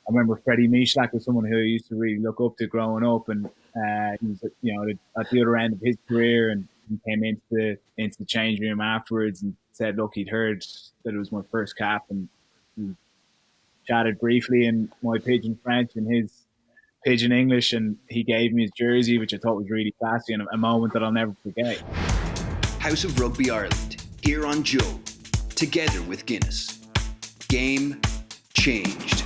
I remember Freddie Mishlak was someone who I used to really look up to growing up, and he was, at the other end of his career, and he came into the change room afterwards and said, "Look, he'd heard that it was my first cap," and we chatted briefly in my pidgin French and his pidgin English, and he gave me his jersey, which I thought was really classy and a moment that I'll never forget. House of Rugby Ireland, here on Joe, together with Guinness. Game changed.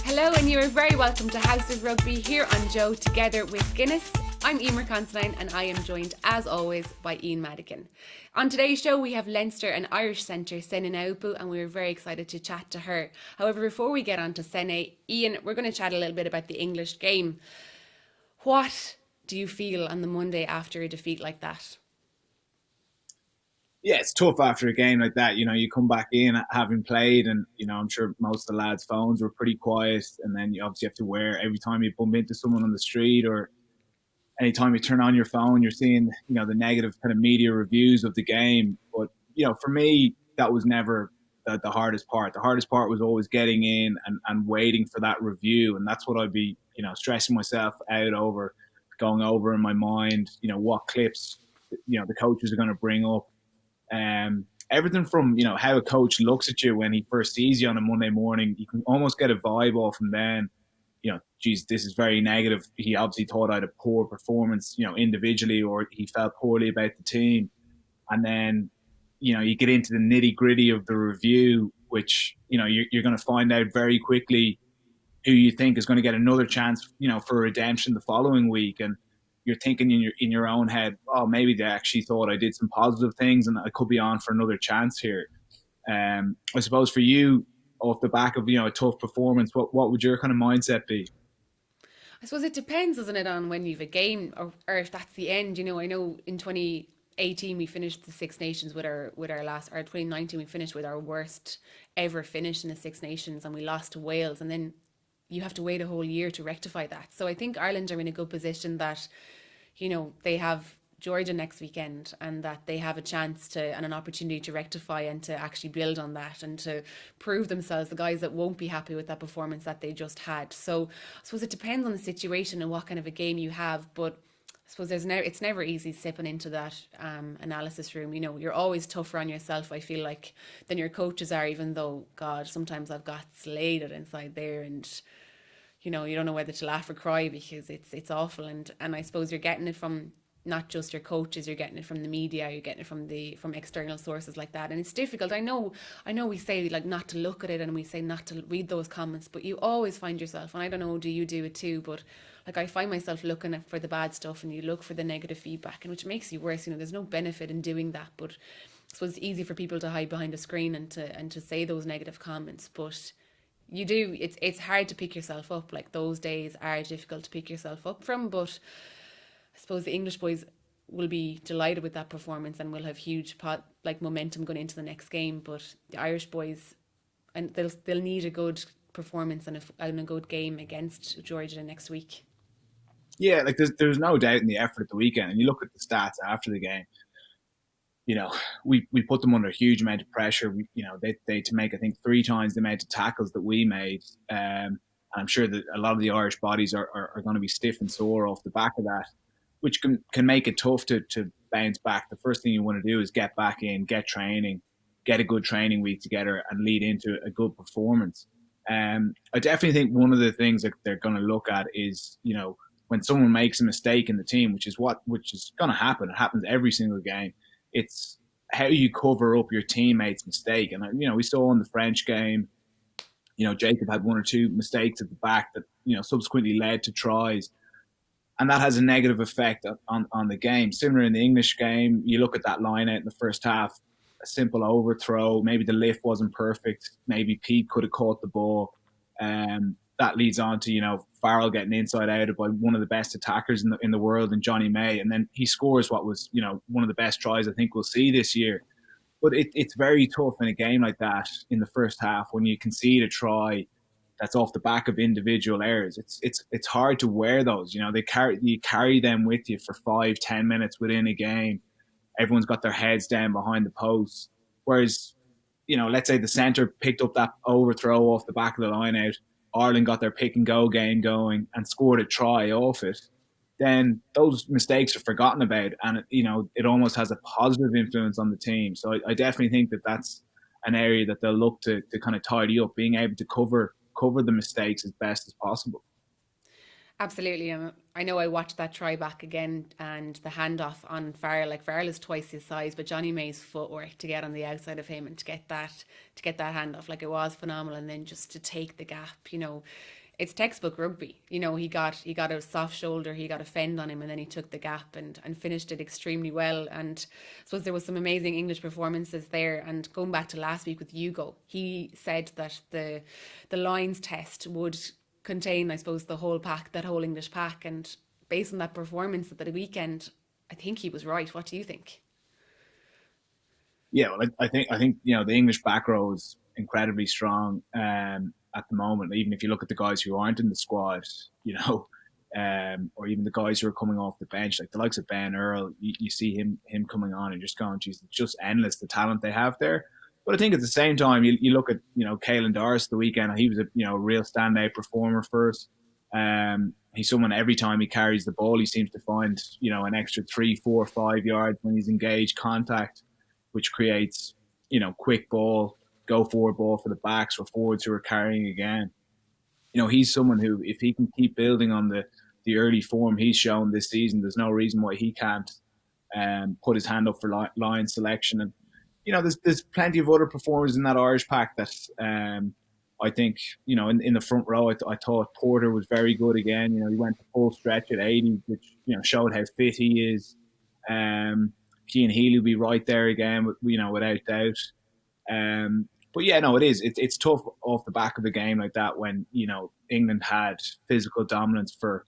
Hello, and you are very welcome to House of Rugby here on Joe, together with Guinness. I'm Eimear Considine, and I am joined, as always, by Ian Madigan. On today's show, we have Leinster and Irish centre Sene Naoupu, and we're very excited to chat to her. However, before we get on to Sene, Ian, we're going to chat a little bit about the English game. What do you feel on the Monday after a defeat like that? Yeah, it's tough after a game like that. You come back in having played, and I'm sure most of the lads' phones were pretty quiet, and then you obviously have to wear every time you bump into someone on the street or anytime you turn on your phone, you're seeing the negative kind of media reviews of the game. But for me, that was never the hardest part. The hardest part was always getting in and waiting for that review, and that's what I'd be stressing myself out over, going over in my mind. What clips the coaches are going to bring up. Everything from how a coach looks at you when he first sees you on a Monday morning, you can almost get a vibe off him then. Geez, this is very negative. He obviously thought I had a poor performance, individually, or he felt poorly about the team. And then, you get into the nitty gritty of the review, which, you're going to find out very quickly who you think is going to get another chance, for redemption the following week. And you're thinking in your own head, oh, maybe they actually thought I did some positive things and I could be on for another chance here. I suppose for you, off the back of a tough performance, what would your kind of mindset be? I suppose it depends, doesn't it, on when you've a game or if that's the end. I know in 2018 we finished the Six Nations with our last, or 2019 we finished with our worst ever finish in the Six Nations, and we lost to Wales, and then you have to wait a whole year to rectify that. So I think Ireland are in a good position that, they have Georgia next weekend, and that they have a chance to and an opportunity to rectify and to actually build on that and to prove themselves, the guys that won't be happy with that performance that they just had. So I suppose it depends on the situation and what kind of a game you have, but I suppose it's never easy sipping into that analysis room. You're always tougher on yourself, I feel like, than your coaches are, even though, God, sometimes I've got slayed inside there, and you don't know whether to laugh or cry because it's awful. And I suppose you're getting it from not just your coaches, you're getting it from the media, you're getting it from external sources like that. And it's difficult. I know we say like not to look at it, and we say not to read those comments, but you always find yourself, and I don't know, do you do it too, but like I find myself looking for the bad stuff, and you look for the negative feedback, and which makes you worse. There's no benefit in doing that, but I suppose it's easy for people to hide behind a screen and to say those negative comments, but it's hard to pick yourself up. Like, those days are difficult to pick yourself up from, but I suppose the English boys will be delighted with that performance and will have huge momentum going into the next game. But the Irish boys, and they'll need a good performance and a good game against Georgia next week. Yeah, like there's no doubt in the effort at the weekend. And you look at the stats after the game. We put them under a huge amount of pressure. They to make, I think, 3 times the amount of tackles that we made. And I'm sure that a lot of the Irish bodies are going to be stiff and sore off the back of that, which can make it tough to bounce back. The first thing you want to do is get back in, get training, get a good training week together, and lead into a good performance. I definitely think one of the things that they're going to look at is, when someone makes a mistake in the team, which is going to happen. It happens every single game. It's how you cover up your teammate's mistake. And, we saw in the French game, Jacob had 1 or 2 mistakes at the back that, subsequently led to tries. And that has a negative effect on the game. Similar in the English game, you look at that line out in the first half, a simple overthrow, maybe the lift wasn't perfect, maybe Pete could have caught the ball. That leads on to, Farrell getting inside out by one of the best attackers in the world, in Johnny May. And then he scores what was, one of the best tries I think we'll see this year. But it's very tough in a game like that in the first half when you concede a try that's off the back of individual errors. It's hard to wear those. You carry them with you for 5-10 minutes within a game. Everyone's got their heads down behind the posts. Whereas let's say the centre picked up that overthrow off the back of the line out, Ireland got their pick and go game going and scored a try off it, then those mistakes are forgotten about, and it almost has a positive influence on the team. So I definitely think that that's an area that they'll look to kind of tidy up, being able to cover the mistakes as best as possible. Absolutely. I know I watched that try back again and the handoff on Farrell. Like Farrell is twice his size, but Johnny May's footwork to get on the outside of him and to get that handoff, like it was phenomenal. And then just to take the gap, it's textbook rugby. He got a soft shoulder, he got a fend on him, and then he took the gap and finished it extremely well. And I suppose there was some amazing English performances there. And going back to last week with Hugo, he said that the lines test would contain, I suppose, the whole pack, that whole English pack. And based on that performance at the weekend, I think he was right. What do you think? Yeah, well, I think the English back row is incredibly strong at the moment. Even if you look at the guys who aren't in the squad, or even the guys who are coming off the bench, like the likes of Ben Earl, you see him coming on and just going, geez, it's just endless the talent they have there. But I think at the same time, you look at Caelan Doris the weekend. He was a real standout performer for us. He's someone, every time he carries the ball, he seems to find an extra 3, 4, 5 yards when he's engaged contact, which creates quick ball, go forward ball for the backs or forwards who are carrying again. He's someone who, if he can keep building on the early form he's shown this season, there's no reason why he can't put his hand up for line selection. And there's plenty of other performers in that Irish pack that I think in the front row. I thought Porter was very good again. He went the full stretch at 80, which showed how fit he is. Cian Healy will be right there again, without doubt. But yeah, no, it is. It's tough off the back of a game like that when England had physical dominance for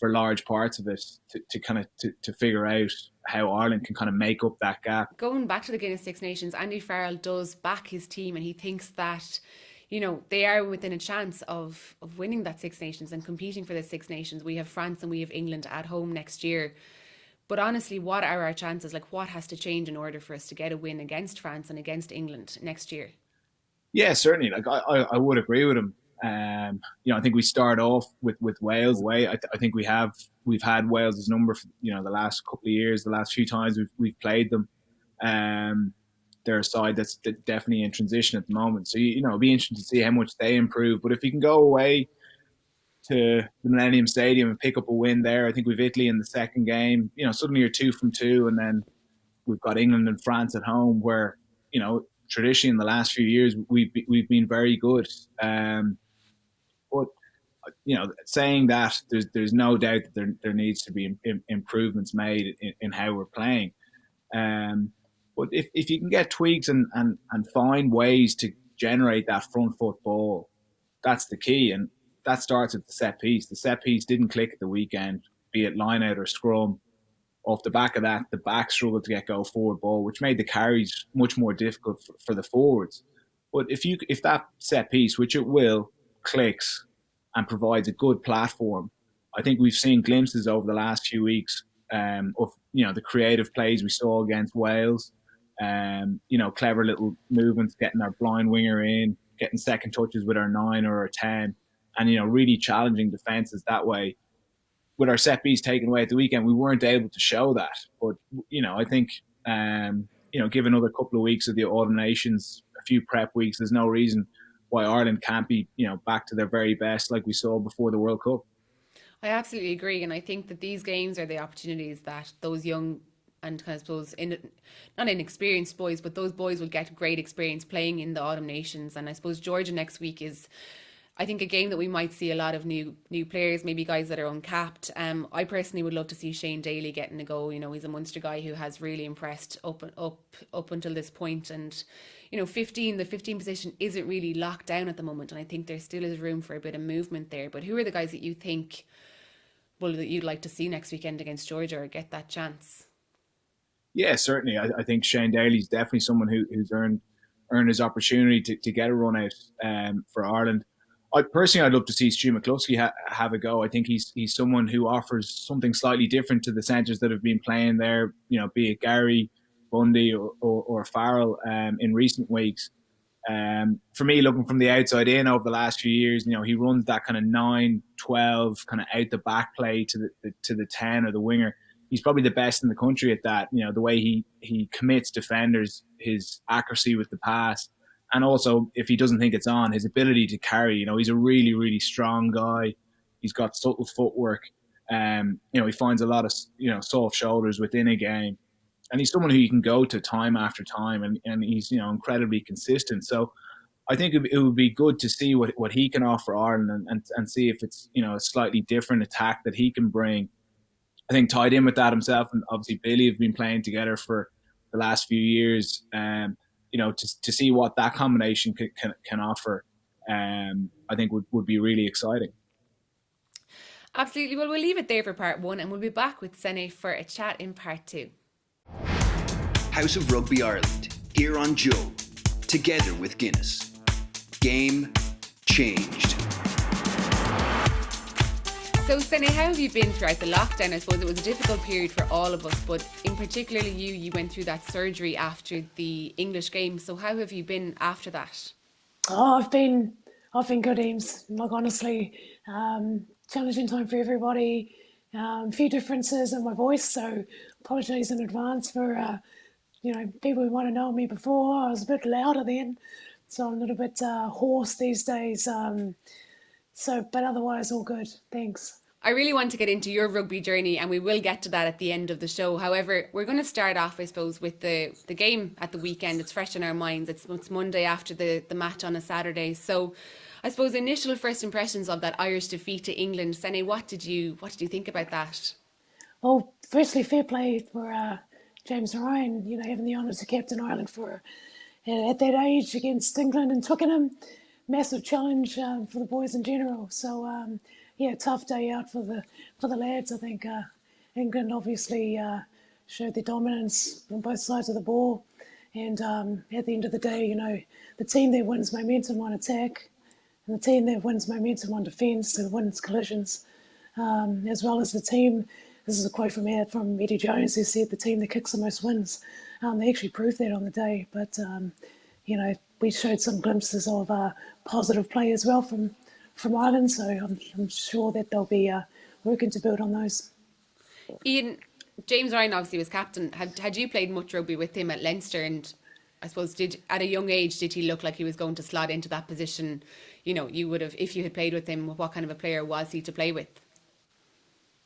large parts of it to kind of to figure out how Ireland can kind of make up that gap. Going back to the Guinness Six Nations, Andy Farrell does back his team, and he thinks that they are within a chance of winning that Six Nations and competing for the Six Nations. We have France and we have England at home next year. But honestly, what are our chances? Like, what has to change in order for us to get a win against France and against England next year? Yeah, certainly. Like I would agree with him. I think we start off with Wales away. I think we've had Wales' number for, the last couple of years, the last few times we've played them. They're a side that's definitely in transition at the moment. So it'll be interesting to see how much they improve. But if you can go away to the Millennium Stadium and pick up a win there, I think we've Italy in the second game. Suddenly you're 2 from 2, and then we've got England and France at home, where traditionally in the last few years we've been very good. But saying that, there's no doubt that there needs to be improvements made in how we're playing. But if you can get tweaks and find ways to generate that front foot ball, that's the key. And that starts at the set piece. The set piece didn't click at the weekend, be it line out or scrum. Off the back of that, the back struggled to get go forward ball, which made the carries much more difficult for the forwards. But if that set piece, which it will, clicks and provides a good platform, I think we've seen glimpses over the last few weeks of the creative plays we saw against Wales. Clever little movements, getting our blind winger in, getting second touches with our 9 or our 10, and really challenging defences that way. With our set piece taken away at the weekend, we weren't able to show that. But I think give another couple of weeks of the Autumn Nations, a few prep weeks, there's no reason why Ireland can't be back to their very best like we saw before the World Cup. I absolutely agree, and I think that these games are the opportunities that those young and kind of suppose not inexperienced boys, but those boys will get great experience playing in the Autumn Nations. And I suppose Georgia next week is, I think, a game that we might see a lot of new players, maybe guys that are uncapped. I personally would love to see Shane Daly getting a go. He's a Munster guy who has really impressed up until this point. And the 15 position isn't really locked down at the moment, and I think there still is room for a bit of movement there. But who are the guys that you think, that you'd like to see next weekend against Georgia or get that chance? Yeah, certainly. I think Shane Daly's definitely someone who's earned his opportunity to get a run out for Ireland. I'd love to see Stu McCluskey have a go. I think he's someone who offers something slightly different to the centres that have been playing there, be it Gary, Bundy or Farrell in recent weeks. For me, looking from the outside in over the last few years, he runs that kind of 9-12 kind of out the back play to the 10 or the winger. He's probably the best in the country at that. The way he commits defenders, his accuracy with the pass, and also if he doesn't think it's on, his ability to carry. He's a really, really strong guy. He's got subtle footwork. He finds a lot of soft shoulders within a game, and he's someone who you can go to time after time, and he's incredibly consistent. So I think it would be good to see what he can offer Ireland, and see if it's a slightly different attack that he can bring. I think tied in with that himself, and obviously Billy have been playing together for the last few years. To see what that combination can offer, I think would be really exciting. Absolutely. Well, we'll leave it there for part one, and we'll be back with Sene for a chat in part two. House of Rugby Ireland, here on Joe, together with Guinness. Game changed. So, Sene, how have you been throughout the lockdown? I suppose it was a difficult period for all of us, but in particularly you went through that surgery after the English game. So how have you been after that? Oh, I've been good, Eames. Like, honestly, challenging time for everybody. A few differences in my voice, so apologies in advance for people who might have known me before. I was a bit louder then, so I'm a little bit hoarse these days. But otherwise, all good. Thanks. I really want to get into your rugby journey, and we will get to that at the end of the show. However, we're going to start off, I suppose, with the game at the weekend. It's fresh in our minds. It's Monday after the match on a Saturday. So I suppose initial first impressions of that Irish defeat to England. Sene, what did you think about that? Well, firstly, fair play for James Ryan, having the honour to captain Ireland for at that age against England and Twickenham. Massive challenge for the boys in general. So tough day out for the lads. I think England obviously showed their dominance on both sides of the ball, and at the end of the day, the team that wins momentum on attack, and the team that wins momentum on defence and wins collisions, as well as the team. This is a quote from Eddie Jones, who said the team that kicks the most wins. They actually proved that on the day, but we showed some glimpses of positive play as well from Ireland, so I'm sure that they'll be working to build on those. Ian, James Ryan obviously was captain. Had you played much rugby with him at Leinster, and I suppose at a young age did he look like he was going to slot into that position? You would have, if you had played with him. What kind of a player was he to play with?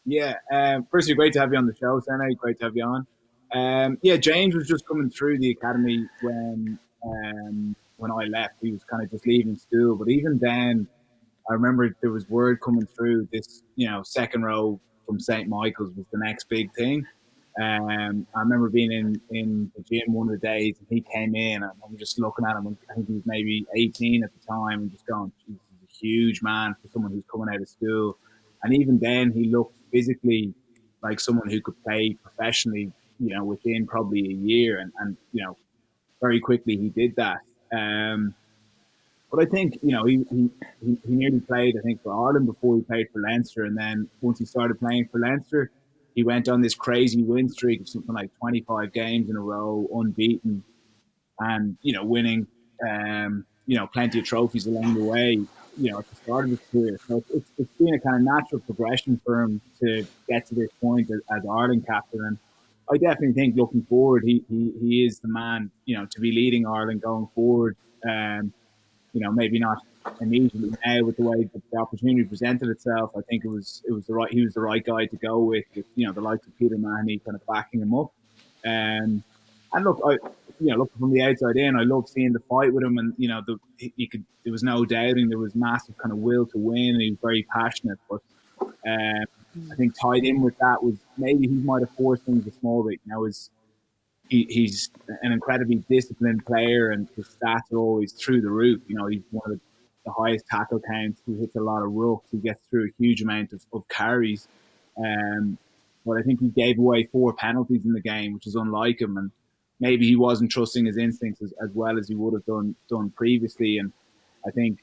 Yeah, firstly, great to have you on the show, Sene. Great to have you on. James was just coming through the academy when I left. He was kind of just leaving school, but even then, I remember there was word coming through this, second row from St. Michael's was the next big thing. I remember being in the gym one of the days, and he came in, and I'm just looking at him, and I think he was maybe 18 at the time, and just going, he's a huge man for someone who's coming out of school. And even then, he looked physically like someone who could play professionally, within probably a year. And very quickly he did that. But I think, he nearly played, I think, for Ireland before he played for Leinster. And then once he started playing for Leinster, he went on this crazy win streak of something like 25 games in a row, unbeaten, and, winning, plenty of trophies along the way, at the start of his career. So it's been a kind of natural progression for him to get to this point as Ireland captain. And I definitely think looking forward, he is the man, to be leading Ireland going forward. Maybe not immediately now with the way that the opportunity presented itself. I think he was the right guy to go with the likes of Peter Mahoney kind of backing him up. And look, looking from the outside in, I love seeing the fight with him, and there was no doubting there was massive kind of will to win, and he was very passionate. But I think tied in with that was maybe he might have forced things a small bit. He's an incredibly disciplined player, and his stats are always through the roof. He's one of the highest tackle counts. He hits a lot of rucks. He gets through a huge amount of carries. But I think he gave away 4 penalties in the game, which is unlike him. And maybe he wasn't trusting his instincts as well as he would have done previously. And I think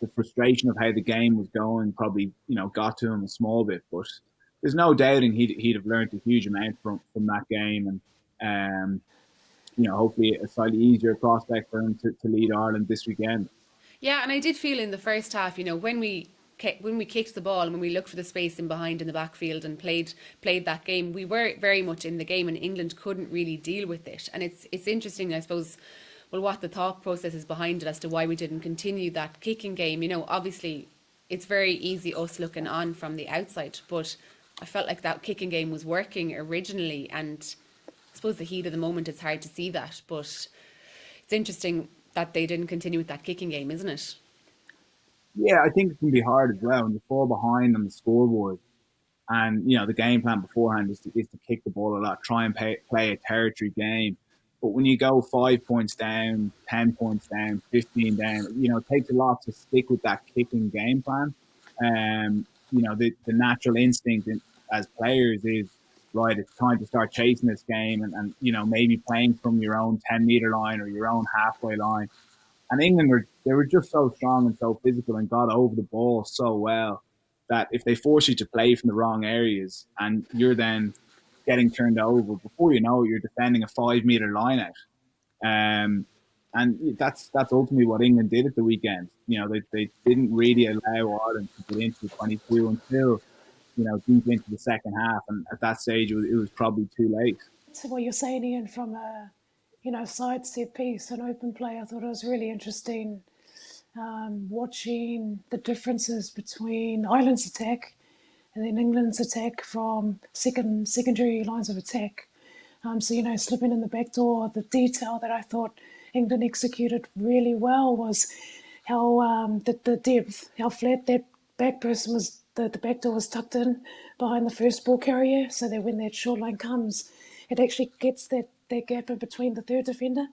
the frustration of how the game was going probably, got to him a small bit. But there's no doubting he'd have learned a huge amount from that game. And hopefully a slightly easier prospect for him to lead Ireland this weekend. Yeah, and I did feel in the first half, when we kicked the ball and when we looked for the space in behind in the backfield and played that game, we were very much in the game, and England couldn't really deal with it. And it's interesting, I suppose, well, what the thought process is behind it as to why we didn't continue that kicking game. Obviously, it's very easy us looking on from the outside, but I felt like that kicking game was working originally, and I suppose the heat of the moment, it's hard to see that, but it's interesting that they didn't continue with that kicking game, isn't it? Yeah, I think it can be hard as well when you fall behind on the scoreboard. And the game plan beforehand is to kick the ball a lot, try and play a territory game. But when you go 5 points down, 10 points down, 15 down, it takes a lot to stick with that kicking game plan. The natural instinct as players is right. It's time to start chasing this game, and maybe playing from your own 10-meter line or your own halfway line. And England were just so strong and so physical and got over the ball so well that if they force you to play from the wrong areas and you're then getting turned over, before you know it, you're defending a 5-meter line out. And that's ultimately what England did at the weekend. They didn't really allow Ireland to get into the 22 until deep into the second half, and at that stage it was probably too late. So what you're saying, Ian, from a side set piece and open play, I thought it was really interesting. Watching the differences between Ireland's attack and then England's attack from secondary lines of attack. So, slipping in the back door, the detail that I thought England executed really well was how the depth, how flat that back person was, the back door was tucked in behind the first ball carrier, so that when that short line comes, it actually gets that gap in between the third defender,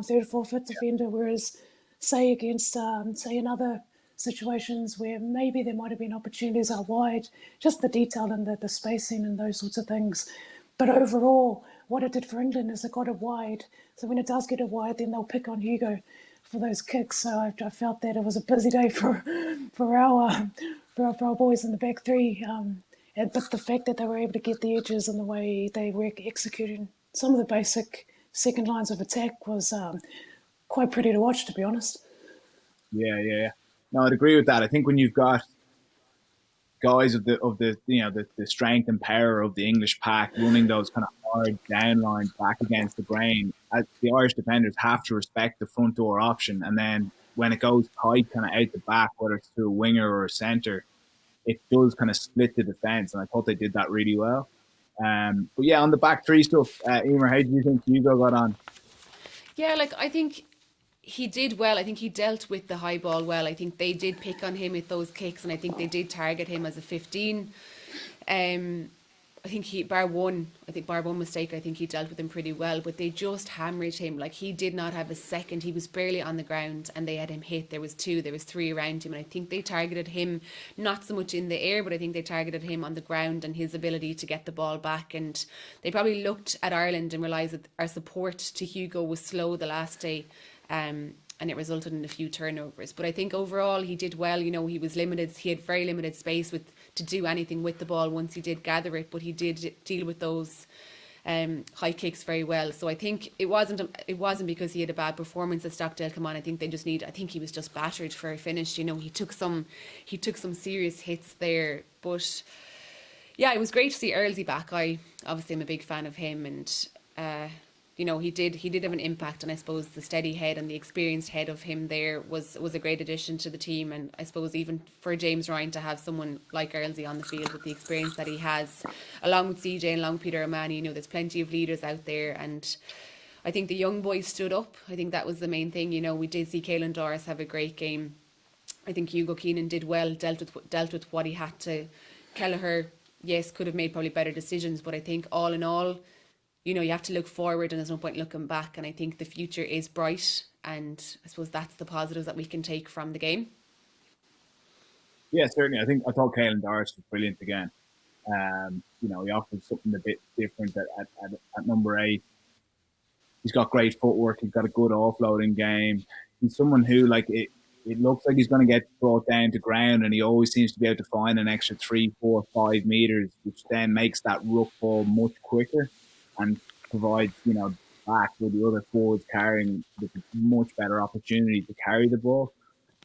third, fourth, fifth defender, whereas say against, say in other situations where maybe there might have been opportunities out wide, just the detail and the spacing and those sorts of things. But overall, what it did for England is it got it wide. So when it does get it wide, then they'll pick on Hugo for those kicks. So I felt that it was a busy day for our boys in the back three. But the fact that they were able to get the edges and the way they were executing some of the basic second lines of attack was quite pretty to watch, to be honest. Yeah. No, I'd agree with that. I think when you've got guys of the strength and power of the English pack running those kind of hard down lines back against the grain, the Irish defenders have to respect the front door option. And then when it goes tight kind of out the back, whether it's to a winger or a centre, it does kind of split the defence. And I thought they did that really well. But yeah, on the back three stuff, Eimear, how do you think Hugo got on? Yeah, I think he did well. I think he dealt with the high ball well. I think they did pick on him with those kicks, and I think they did target him as a 15. I think bar one mistake, I think he dealt with him pretty well, but they just hammered him. He did not have a second. He was barely on the ground and they had him hit. There was three around him, and I think they targeted him not so much in the air, but I think they targeted him on the ground and his ability to get the ball back. And they probably looked at Ireland and realised that our support to Hugo was slow the last day. And it resulted in a few turnovers. But I think overall he did well. He was limited. He had very limited space to do anything with the ball once he did gather it. But he did deal with those high kicks very well. So I think it wasn't because he had a bad performance that Stockdale come on. I think he was just battered for a finish. He took some serious hits there. But yeah, it was great to see Earlsey back. I obviously am a big fan of him, and he did have an impact, and I suppose the steady head and the experienced head of him there was a great addition to the team. And I suppose even for James Ryan to have someone like Earlsey on the field with the experience that he has, along with CJ and along with Peter O'Mahony, there's plenty of leaders out there, and I think the young boys stood up. I think that was the main thing. We did see Caelan Doris have a great game. I think Hugo Keenan did well, dealt with what he had to. Kelleher, yes, could have made probably better decisions, but I think all in all, you have to look forward and there's no point looking back. And I think the future is bright. And I suppose that's the positives that we can take from the game. Yeah, certainly. I thought Caelan Doris was brilliant again. He offered something a bit different at number 8. He's got great footwork. He's got a good offloading game. He's someone who, it looks like he's going to get brought down to ground, and he always seems to be able to find an extra 3, 4, 5 meters, which then makes that ruck ball much quicker and provides, back with the other forwards carrying with a much better opportunity to carry the ball.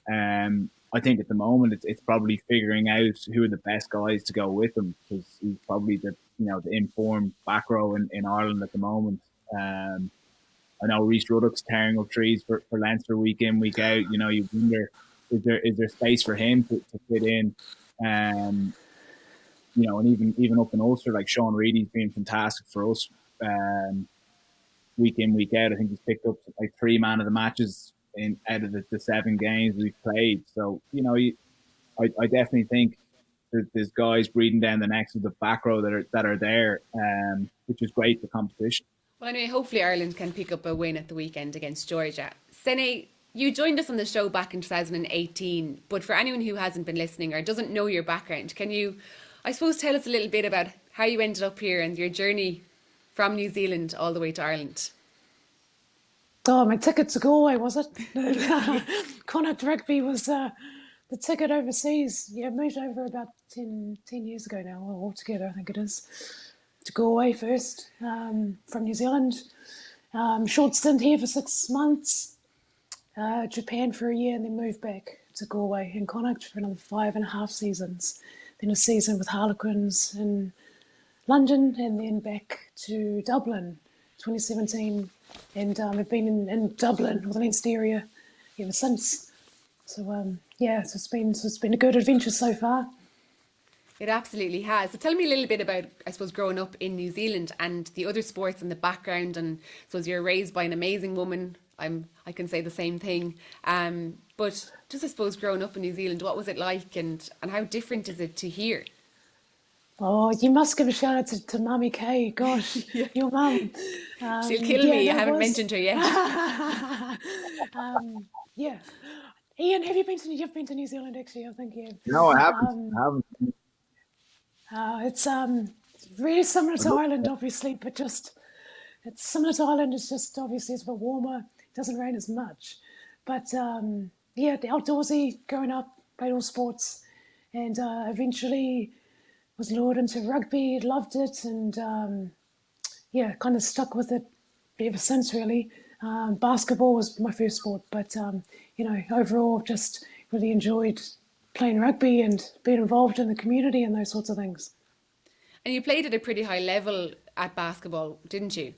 I think at the moment it's probably figuring out who are the best guys to go with him, because he's probably the informed back row in Ireland at the moment. I know Reece Ruddock's tearing up trees for Leinster week in, week out. You wonder, is there space for him to fit in? And even up in Ulster, like Sean Reedy's been fantastic for us. Week in, week out. I think he's picked up like 3 man of the matches out of the 7 games we've played. So, I definitely think there's guys breathing down the necks of the back row that are there, which is great for competition. Well, anyway, hopefully Ireland can pick up a win at the weekend against Georgia. Sene, you joined us on the show back in 2018, but for anyone who hasn't been listening or doesn't know your background, can you, I suppose, tell us a little bit about how you ended up here and your journey from New Zealand all the way to Ireland? Oh, my ticket to Galway, was it? Connacht Rugby was the ticket overseas. Yeah, moved over about 10 years ago now, altogether, I think it is, to Galway first, from New Zealand. Short stint here for 6 months, Japan for a year, and then moved back to Galway and Connacht for another 5.5 seasons. Then a season with Harlequins in London, and then back to Dublin, 2017. And I've been in Dublin or the Leinster area ever since. So so it's been a good adventure so far. It absolutely has. So tell me a little bit about, I suppose, growing up in New Zealand and the other sports and the background. And I suppose you're raised by an amazing woman. I can say the same thing. But just, I suppose, growing up in New Zealand, what was it like, and how different is it to here? Oh, you must give a shout out to Mummy Kay. Gosh, your mum. She'll kill me. I haven't mentioned her yet. Yeah. Ian, you've been to New Zealand actually, I think you. No, I haven't. It's really similar to Ireland, obviously, but it's similar to Ireland. It's just obviously it's a bit warmer. It doesn't rain as much, but the outdoorsy. Growing up, played all sports, and eventually was lured into rugby. Loved it, and kind of stuck with it ever since. Really, basketball was my first sport, but overall, just really enjoyed playing rugby and being involved in the community and those sorts of things. And you played at a pretty high level at basketball, didn't you?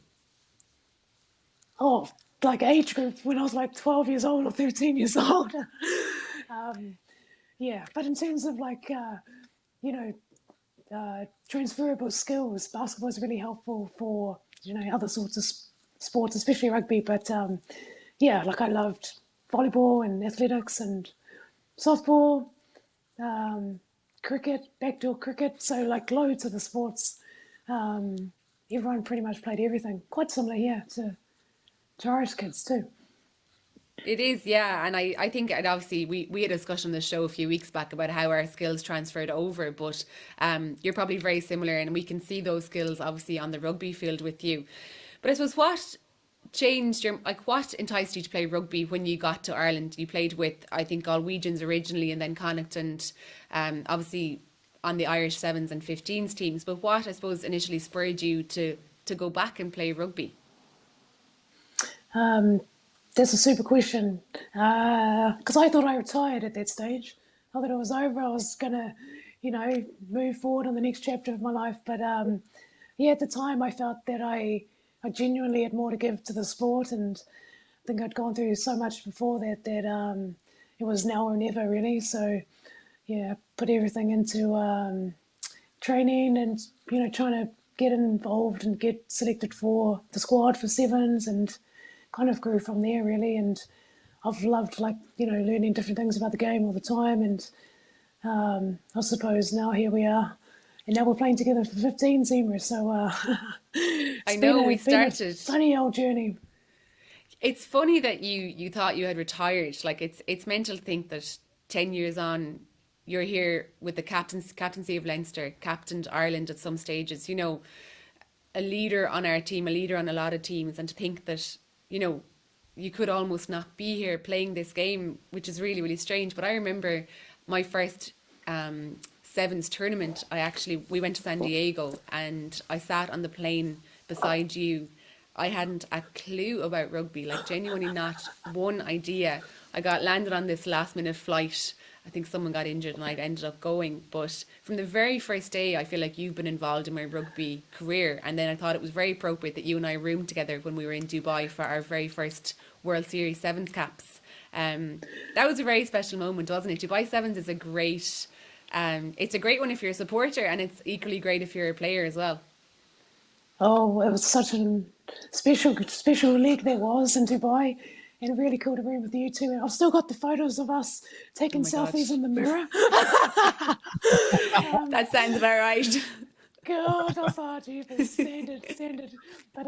Oh, like age group when I was like 12 years old or 13 years old. But in terms of transferable skills, basketball is really helpful for, other sorts of sports, especially rugby. But I loved volleyball and athletics and softball, cricket, backdoor cricket. So loads of the sports. Everyone pretty much played everything. Quite similar here to Irish kids too. It is, yeah. And I think, and obviously we had a discussion on the show a few weeks back about how our skills transferred over, but you're probably very similar, and we can see those skills obviously on the rugby field with you. But I suppose what changed what enticed you to play rugby when you got to Ireland? You played with, I think, Galwegians originally, and then Connacht, and obviously on the Irish 7s and 15s teams. But what, I suppose, initially spurred you to go back and play rugby? That's a super question, because I thought I retired at that stage. I thought it was over. I was gonna, move forward on the next chapter of my life. But at the time I felt that I genuinely had more to give to the sport, and I think I'd gone through so much before that it was now or never really. So put everything into training and trying to get involved and get selected for the squad for 7s, and kind of grew from there really. And I've loved learning different things about the game all the time, and I suppose now here we are, and now we're playing together for 15s, Eimear. So I know we started a funny old journey. It's funny that you thought you had retired. It's mental to think that 10 years on you're here with the captaincy of Leinster, captained Ireland at some stages, a leader on our team, a leader on a lot of teams, and to think that you could almost not be here playing this game, which is really, really strange. But I remember my first 7s tournament, we went to San Diego, and I sat on the plane beside you, I hadn't a clue about rugby, like genuinely not one idea. I got landed on this last minute flight. I think someone got injured and I ended up going. But from the very first day, I feel like you've been involved in my rugby career. And then I thought it was very appropriate that you and I roomed together when we were in Dubai for our very first World Series Sevens caps. That was a very special moment, wasn't it? Dubai Sevens is a great, it's a great one if you're a supporter, and it's equally great if you're a player as well. Oh, it was such a special league there was in Dubai, and really cool to be with you too. And I've still got the photos of us Oh taking my God. selfies in the mirror. That sounds about right. God, I thought, jeepers, standard. But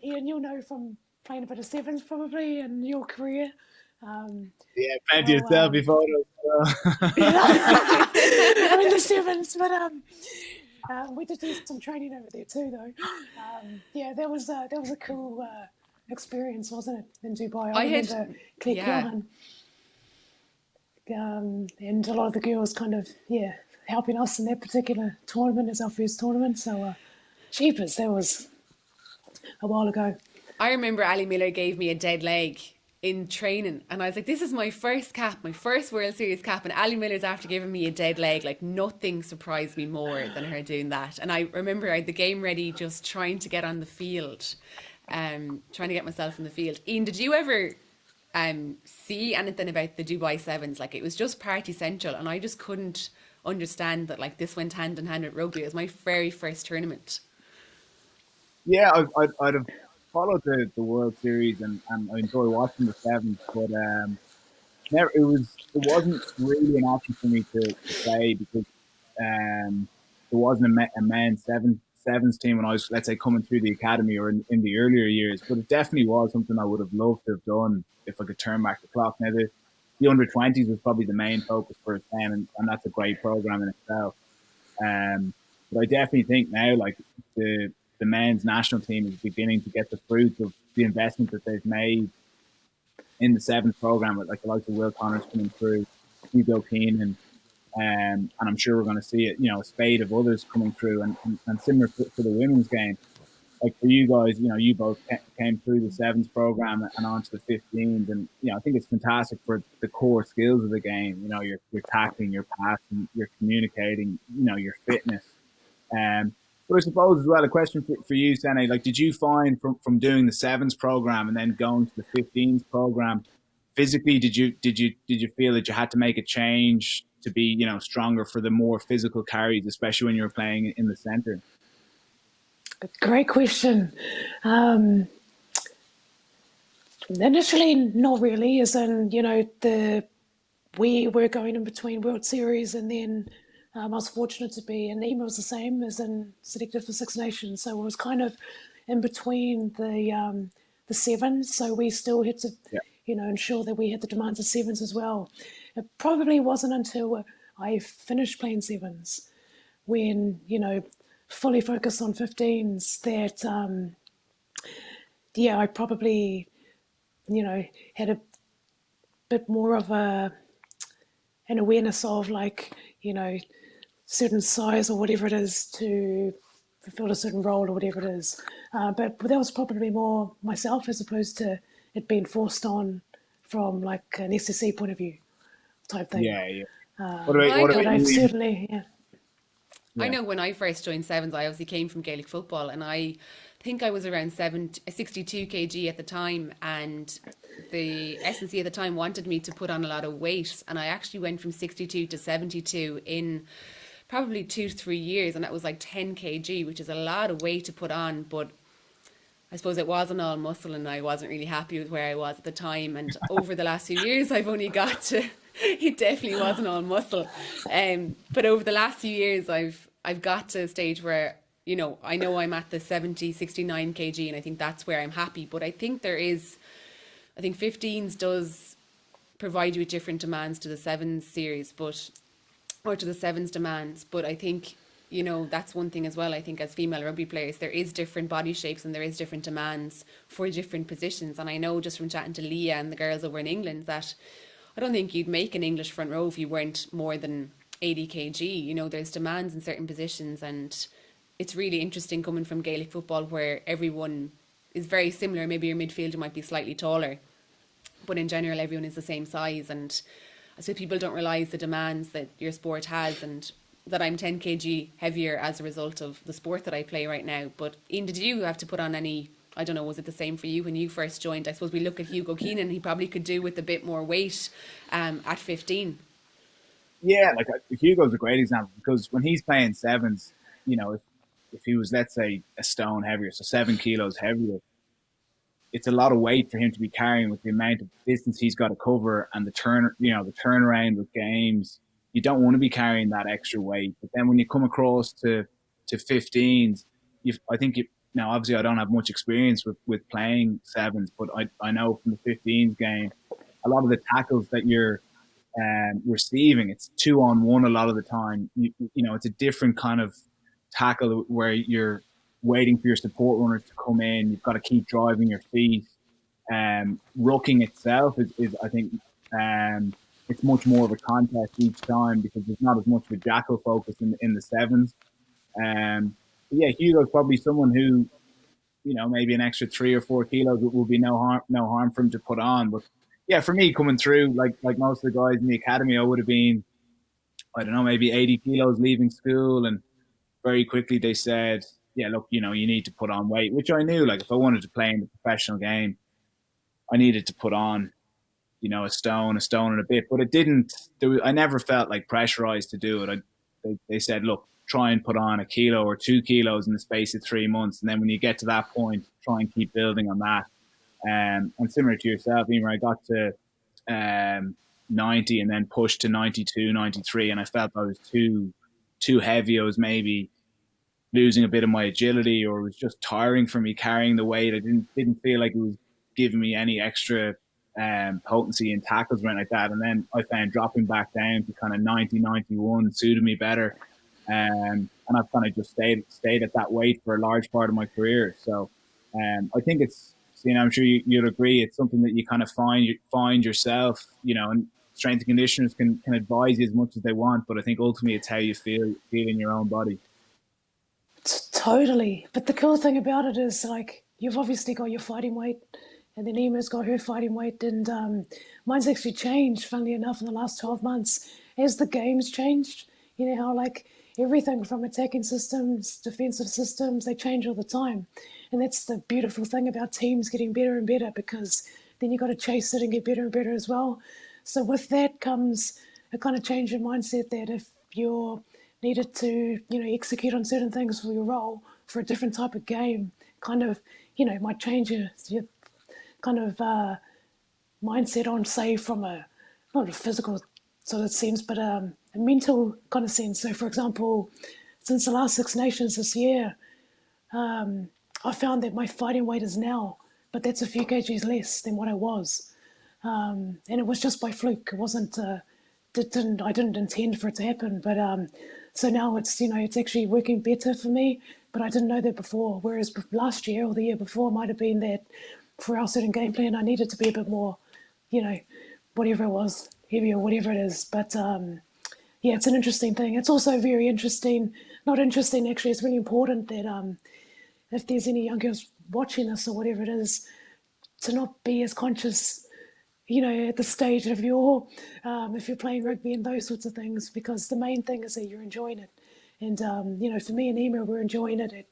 Ian, you'll know from playing a bit of sevens probably in your career. Yeah, plenty of Oh, selfie photos. I'm in the sevens, but we did do some training over there too, though. Yeah, that was a cool experience, wasn't it, in Dubai? I remember Claire yeah. Keohan, and a lot of the girls kind of helping us in that particular tournament as our first tournament. So, jeepers, that was a while ago. I remember Ali Miller gave me a dead leg in training, and I was like, this is my first cap, my first World Series cap, and Ali Miller's after giving me a dead leg. Like, nothing surprised me more than her doing that. And I remember I had the game ready, just trying to get on the field, trying to get myself in the field. Ian, did you ever see anything about the Dubai Sevens? Like, it was just party central, and I just couldn't understand that, like, this went hand in hand with rugby. It was my very first tournament. Yeah, I'd have followed the World Series and I enjoy watching the sevens, but never it wasn't really an option for me to play because there wasn't a men's sevens team when I was, let's say, coming through the academy or in the earlier years. But it definitely was something I would have loved to have done if I could turn back the clock. Now the under-20s was probably the main focus for us then, and that's a great program in itself. But I definitely think now, like, the men's national team is beginning to get the fruits of the investment that they've made in the sevens program, with like the likes of Will Connors coming through, Hugo Keenan, and I'm sure we're going to see it, a spade of others coming through, and similar for the women's game. Like for you guys, you both came through the sevens program and onto the 15s, and I think it's fantastic for the core skills of the game. Your tackling, your passing, your communicating, your fitness. But I suppose as well, a question for you, Sene, like, did you find from doing the sevens program and then going to the 15s program, physically, did you feel that you had to make a change to be, stronger for the more physical carries, especially when you were playing in the centre? Great question. Initially, not really, as in, we were going in between World Series, and then I was fortunate to be, and Eimear was the same, as in selected for Six Nations. So it was kind of in between the sevens. So we still had to, ensure that we had the demands of sevens as well. It probably wasn't until I finished playing sevens when, fully focused on 15s that, I probably, had a bit more of an awareness of, like, certain size or whatever it is to fulfill a certain role or whatever it is. But that was probably more myself as opposed to it being forced on from like an SSC point of view type thing. Yeah. What but I've certainly, Yeah. I know when I first joined sevens, I obviously came from Gaelic football, and I think I was around 62 kg at the time, and the SNC at the time wanted me to put on a lot of weight, and I actually went from 62 to 72 in probably 2 to 3 years, and that was like 10 kg, which is a lot of weight to put on, but I suppose it wasn't all muscle, and I wasn't really happy with where I was at the time. And over the last few years, I've only got to, it definitely wasn't all muscle. But over the last few years, I've got to a stage where, I know I'm at the 70, 69 kg, and I think that's where I'm happy. But I think I think 15s does provide you with different demands to the sevens series, or to the sevens demands. But I think, that's one thing as well. I think as female rugby players, there is different body shapes and there is different demands for different positions. And I know just from chatting to Leah and the girls over in England that I don't think you'd make an English front row if you weren't more than 80 kg. There's demands in certain positions, and it's really interesting coming from Gaelic football where everyone is very similar. Maybe your midfielder might be slightly taller, but in general, everyone is the same size. And I suppose people don't realise the demands that your sport has, and that I'm 10 kg heavier as a result of the sport that I play right now. But Ian, did you have to put on any, I don't know, was it the same for you when you first joined? I suppose we look at Hugo Keenan, he probably could do with a bit more weight at 15. Yeah, like Hugo's a great example because when he's playing sevens, if he was, let's say, a stone heavier, so 7 kilos heavier, it's a lot of weight for him to be carrying with the amount of distance he's got to cover and the turnaround with games. You don't want to be carrying that extra weight. But then when you come across to 15s, I think now obviously I don't have much experience with playing sevens, but I know from the 15s game, a lot of the tackles that you're receiving, it's 2-on-1 a lot of the time. It's a different kind of tackle where you're waiting for your support runners to come in. You've got to keep driving your feet. Rucking itself is I think, it's much more of a contest each time because there's not as much of a jackal focus in the sevens. Yeah, Hugo's probably someone who, maybe an extra 3 or 4 kilos will be no harm for him to put on. But yeah, for me coming through, like most of the guys in the academy, I would have been, I don't know, maybe 80 kilos leaving school, and very quickly they said, yeah, look, you need to put on weight, which I knew, like if I wanted to play in the professional game, I needed to put on, a stone and a bit, but it didn't, I never felt like pressurized to do it. They said, look, try and put on 1 kilo or 2 kilos in the space of 3 months. And then when you get to that point, try and keep building on that. And similar to yourself, Eimear, I got to 90 and then pushed to 92, 93. And I felt I was too heavy. I was maybe losing a bit of my agility, or it was just tiring for me carrying the weight. I didn't feel like it was giving me any extra potency in tackles or anything like that. And then I found dropping back down to kind of 90, 91 suited me better. And I've kind of just stayed at that weight for a large part of my career. So I think it's, I'm sure you'd agree, it's something that you kind of find yourself, and strength and conditioners can advise you as much as they want, but I think ultimately it's how you feel in your own body. Totally. But the cool thing about it is, like, you've obviously got your fighting weight, and then Eimear's got her fighting weight, and mine's actually changed, funnily enough, in the last 12 months as the game's changed. You know how, like, everything from attacking systems, defensive systems, they change all the time. And that's the beautiful thing about teams getting better and better, because then you've got to chase it and get better and better as well. So with that comes a kind of change in mindset that if you're needed to, execute on certain things for your role for a different type of game, kind of, might change your kind of mindset on, say, from not a physical sort of sense, but a mental kind of sense. So, for example, since the last Six Nations this year, I found that my fighting weight is now, but that's a few kgs less than what I was. And it was just by fluke. It wasn't, I didn't intend for it to happen. But so now it's, it's actually working better for me, but I didn't know that before. Whereas last year or the year before might have been that for our certain game plan, I needed to be a bit more, whatever it was, heavy or whatever it is. But yeah, it's an interesting thing. It's also very interesting, not interesting actually, it's really important that if there's any young girls watching this or whatever it is, to not be as conscious, at the stage of if you're playing rugby and those sorts of things, because the main thing is that you're enjoying it. And, for me and Eimear, we're enjoying it at,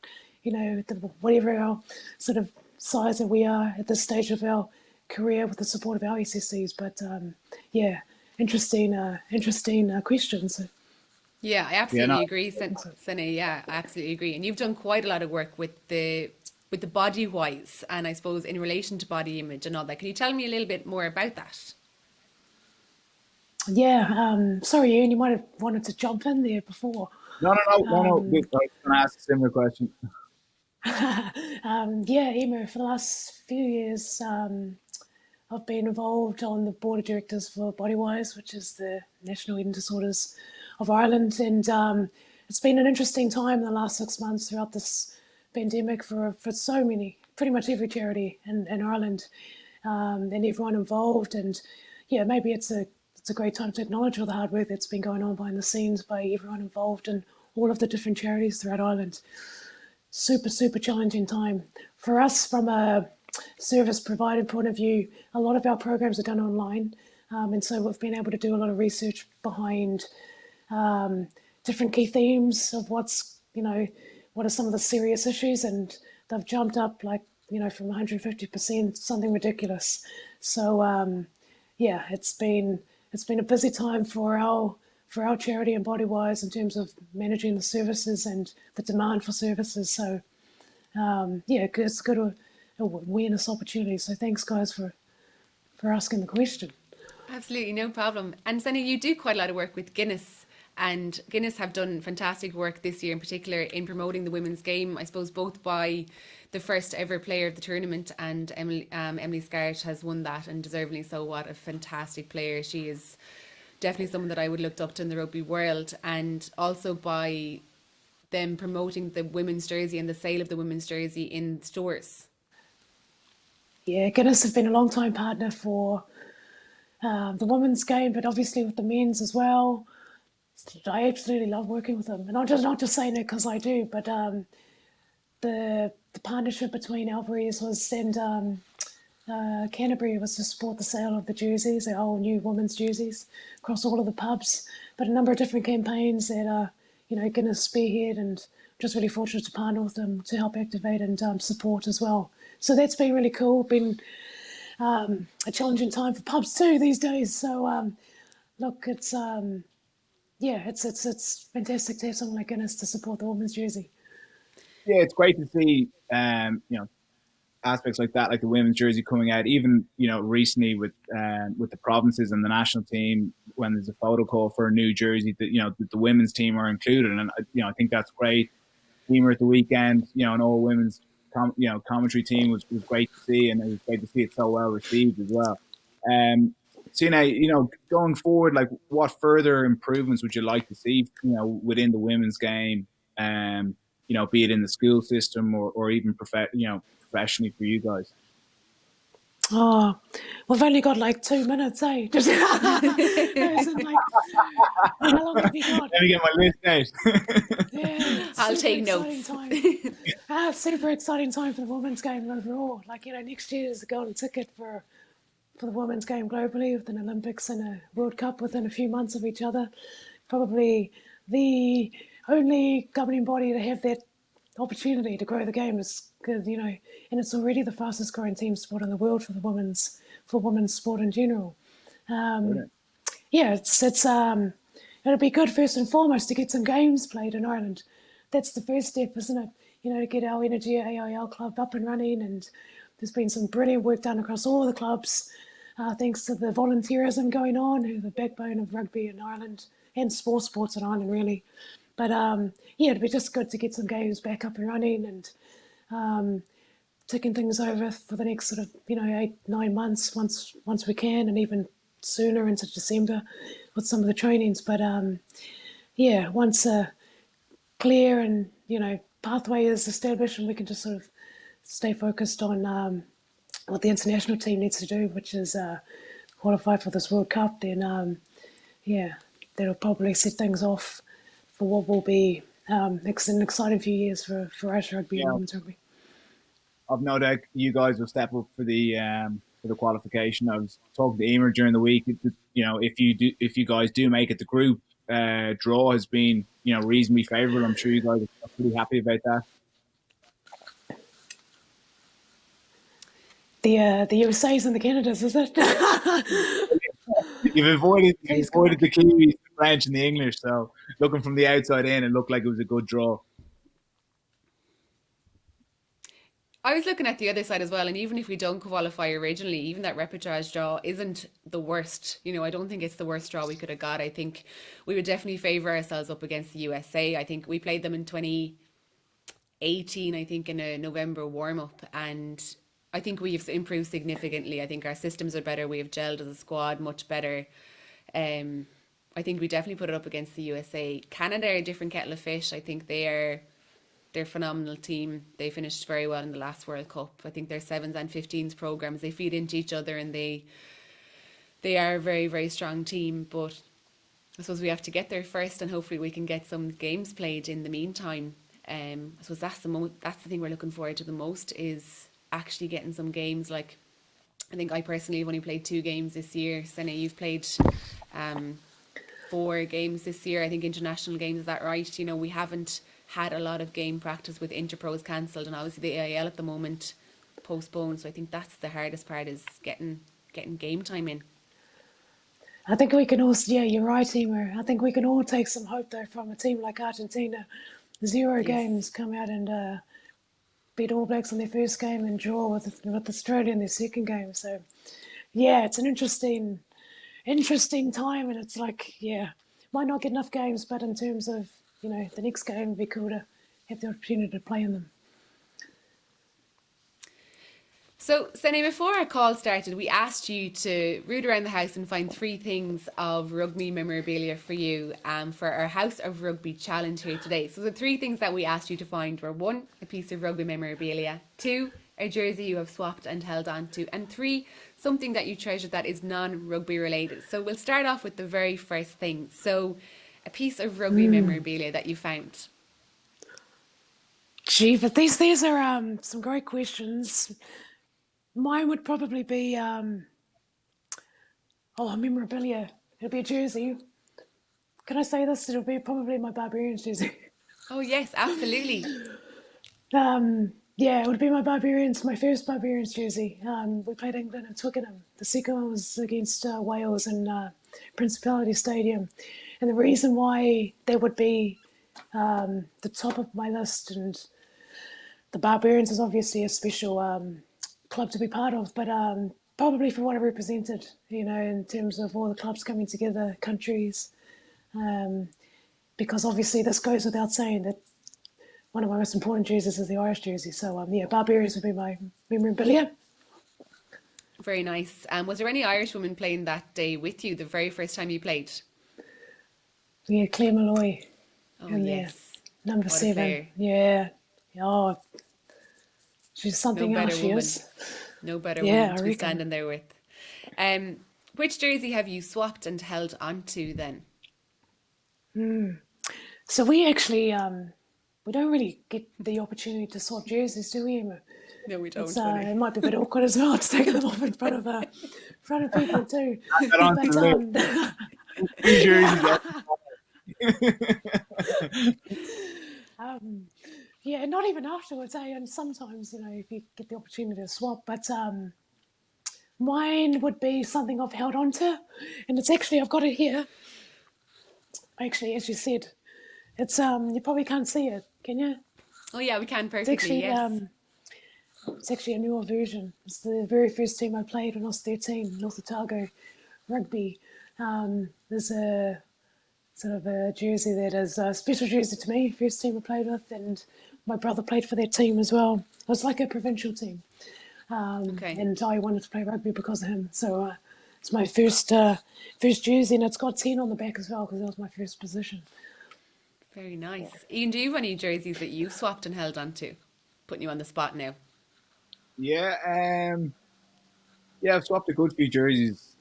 whatever our sort of size that we are at this stage of our career with the support of our SSCs. But, yeah, interesting questions. Yeah, I absolutely agree, Sene. Yeah, I absolutely agree. And you've done quite a lot of work with the body wise, and I suppose in relation to body image and all that. Can you tell me a little bit more about that? Yeah, sorry, Ian, you might have wanted to jump in there before. No. I was going to ask a similar question. Yeah, Eimear, for the last few years, I've been involved on the board of directors for Bodywise, which is the National Eating Disorders of Ireland, and it's been an interesting time in the last 6 months throughout this pandemic for so many, pretty much every charity in Ireland, and everyone involved. And yeah, maybe it's a great time to acknowledge all the hard work that's been going on behind the scenes by everyone involved in all of the different charities throughout Ireland. super challenging time for us from a service provider point of view. A lot of our programs are done online, and so we've been able to do a lot of research behind different key themes of what are some of the serious issues, and they've jumped up from 150%, something ridiculous. So it's been a busy time for our charity and Bodywise in terms of managing the services and the demand for services. So it's good awareness opportunity. So thanks, guys, for asking the question. Absolutely, no problem. And Sene, you do quite a lot of work with Guinness, and Guinness have done fantastic work this year in particular in promoting the women's game, I suppose both by the first ever player of the tournament, and Emily Scarrett has won that, and deservedly so. What a fantastic player. She is definitely someone that I would look up to in the rugby world, and also by them promoting the women's jersey and the sale of the women's jersey in stores. Yeah, Guinness have been a long time partner for the women's game, but obviously with the men's as well. I absolutely love working with them, and I'm not just saying it because I do, but the partnership between Alvarez and Canterbury was to support the sale of the jerseys, the all new women's jerseys, across all of the pubs. But a number of different campaigns that Guinness spearhead, and just really fortunate to partner with them to help activate and support as well. So that's been really cool. Been a challenging time for pubs too these days. So look, it's it's fantastic to have someone like Guinness to support the women's jersey. Yeah, it's great to see aspects like that, like the women's jersey coming out. Even recently with the provinces and the national team, when there's a photo call for a new jersey, that the women's team are included, and I think that's great. Eimear at the weekend, an all women's commentary team was great to see, and it was great to see it so well received as well. Sene, going forward, like what further improvements would you like to see, within the women's game, be it in the school system or even professionally for you guys? Oh, we've only got like 2 minutes, eh? Just how long have you got? Let me get my list out. Yeah, I'll take notes. Super exciting time for the women's game overall. Next year is the golden ticket for the women's game globally, with an Olympics and a World Cup within a few months of each other. Probably the only governing body to have that opportunity to grow the game is good, and it's already the fastest growing team sport in the world for women's sport in general. It'll be good first and foremost to get some games played in Ireland. That's the first step, isn't it? To get our Energy AIL club up and running, and there's been some brilliant work done across all the clubs, thanks to the volunteerism going on, who are the backbone of rugby in Ireland and sports in Ireland, really. But it'd be just good to get some games back up and running, and ticking things over for the next sort of 8-9 months once we can, and even sooner into December with some of the trainings. But once a clear and pathway is established, and we can just sort of stay focused on what the international team needs to do, which is qualify for this World Cup, then that'll probably set things off for what will be an exciting few years for Irish rugby and women's rugby. I've no doubt you guys will step up for the qualification. I was talking to Eimear during the week. If you guys do make it, the group draw has been reasonably favourable. I'm sure you guys are pretty happy about that. The USA's and the Canadas, is it? You've avoided the Kiwis, the French, and the English. So looking from the outside in, it looked like it was a good draw. I was looking at the other side as well, and even if we don't qualify originally, even that repechage draw isn't the worst. I don't think it's the worst draw we could have got. I think we would definitely favour ourselves up against the USA. I think we played them in 2018, I think, in a November warm-up, and I think we've improved significantly. I think our systems are better. We have gelled as a squad much better. I think we definitely put it up against the USA. Canada are a different kettle of fish. I think they're a phenomenal team. They finished very well in the last World Cup. I think their 7s and 15s programs, they feed into each other, and they are a very, very strong team. But I suppose we have to get there first, and hopefully we can get some games played in the meantime. I suppose that's the thing we're looking forward to the most, is actually getting some games. Like, I think I personally have only played 2 games this year. Sene, you've played 4 games this year, I think, international games, is that right? You know, we haven't had a lot of game practice with Interpros cancelled, and obviously the AIL at the moment postponed. So I think that's the hardest part, is getting game time in. I think we can also, yeah, you're right, Eimear. I think we can all take some hope, though, from a team like Argentina. 0 Yes. games, come out and beat All Blacks on their first game and draw with Australia in their second game. So, yeah, it's an interesting time, and it's like, yeah, might not get enough games, but in terms of, you know, the next game, it'd be cool to have the opportunity to play in them. So, Sene, before our call started, we asked you to root around the house and find 3 things of rugby memorabilia for you for our House of Rugby challenge here today. So the 3 things that we asked you to find were: 1, a piece of rugby memorabilia; 2, a jersey you have swapped and held on to; and 3, something that you treasure that is non-rugby related. So we'll start off with the very first thing. So, a piece of rugby memorabilia that you found. Gee, but these are some great questions. Mine would probably be memorabilia. It'll be a jersey. Can I say this? It'll be probably my Barbarians jersey. Oh yes, absolutely. Yeah, it would be my first Barbarians jersey. We played England and Twickenham. The second one was against Wales in Principality Stadium. And the reason why they would be the top of my list, and the Barbarians is obviously a special club to be part of, but probably for what it represented, you know, in terms of all the clubs coming together, countries, because obviously this goes without saying that one of my most important jerseys is the Irish jersey. So, yeah, Barbarians would be my memorabilia. Very nice. Was there any Irish women playing that day with you, the very first time you played? Yeah, Claire Malloy. Oh, in yes. there, number What a 7. player. Yeah. Oh, she's something No better else, she woman. is. No better Yeah, woman I to be reckon. standing there with. Which jersey have you swapped and held onto then? So we actually, we don't really get the opportunity to swap jerseys, do we, Emma? No, we don't. It's, Funny. it might be a bit awkward as well to take them off in front of people too. That on But to the list. 3 jerseys. yeah, not even afterwards, eh? And sometimes, you know, if you get the opportunity to swap, but mine would be something I've held on to, and it's actually, I've got it here. Actually, as you said, it's you probably can't see it, can you? Oh yeah, we can It's perfectly, actually yes. it's actually a newer version. It's the very first team I played when I was 13, North Otago Rugby. There's a sort of a jersey that is a special jersey to me, first team I played with, and my brother played for that team as well. It was like a provincial team, Okay. and I wanted to play rugby because of him. So it's my first jersey, and it's got 10 on the back as well because that was my first position. Very nice. Ian, do you have any jerseys that you've swapped and held onto? Putting you on the spot now. Yeah, yeah, I've swapped a good few jerseys